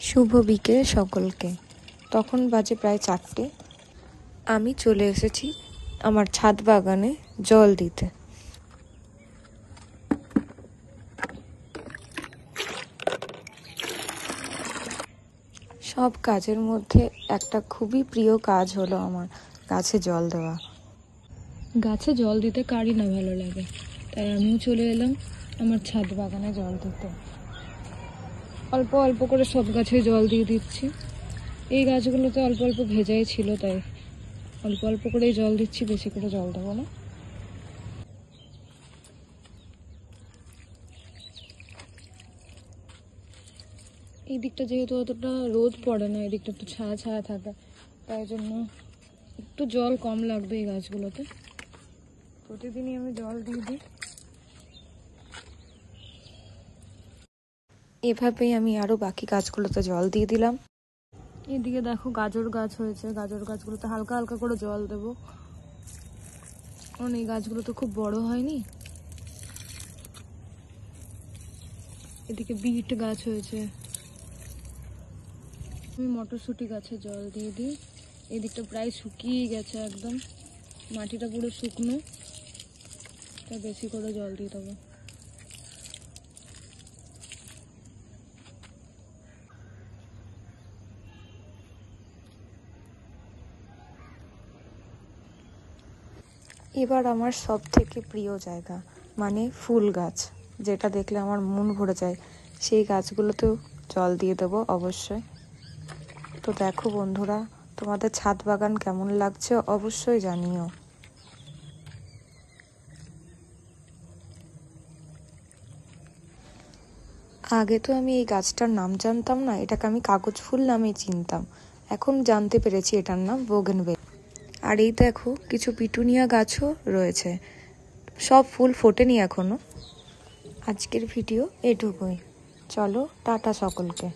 শুভ বিকেল সকলকে। তখন বাজে প্রায় 4টে। আমি চলে এসেছি আমার ছাদ বাগানে জল দিতে। সব কাজের মধ্যে একটা খুবই প্রিয় কাজ হলো আমার গাছে জল দেওয়া। গাছে জল দিতে কারই না ভালো লাগে, তাই আমিও চলে এলাম আমার ছাদ বাগানে জল দিতে। অল্প অল্প করে সব গাছে জল দিয়ে দিচ্ছি। এই গাছগুলোতে অল্প অল্প ভেজাই ছিল, তাই অল্প অল্প করেই জল দিচ্ছি, বেশি করে জল দেবো না। এই দিকটা যেহেতু অতটা রোদ পড়ে না, এই দিকটা একটু ছায়া ছায়া থাকে, তাই জন্য একটু জল কম লাগবে এই গাছগুলোতে। প্রতিদিনই আমি জল দিয়ে দিই। এভাবেই আমি আরো বাকি গাছগুলোতে জল দিয়ে দিলাম। এদিকে দেখো গাজর গাছ হয়েছে, গাজর গাছগুলোতে হালকা হালকা করে জল দেবো, কারণ এই গাছগুলো তো খুব বড় হয়নি। এদিকে বিট গাছ হয়েছে। আমি মটরশুঁটি গাছে জল দিয়ে দিই। এদিকটা প্রায় শুকিয়ে গেছে, একদম মাটিটা পুরো শুকনো, তাই বেশি করে জল দিয়ে দেবো। এবার আমার সব থেকে প্রিয় জায়গা মানে ফুল গাছ, যেটা দেখলে আমার মন ভরে যায়, সেই গাছগুলোতেও জল দিয়ে দেবো অবশ্যই। তো দেখো বন্ধুরা, তোমাদের ছাদ বাগান কেমন লাগছে অবশ্যই জানিও। আগে তো আমি এই গাছটার নাম জানতাম না, এটাকে আমি কাগজ ফুল নামে চিনতাম। এখন জানতে পেরেছি এটার নাম বোগেনভেলিয়া। আর এই দেখো কিছু পিটুনিয়া গাছও রয়েছে, সব ফুল ফোটেনি এখনো। আজকের ভিডিও এটুকুই। চলো টাটা সকলকে।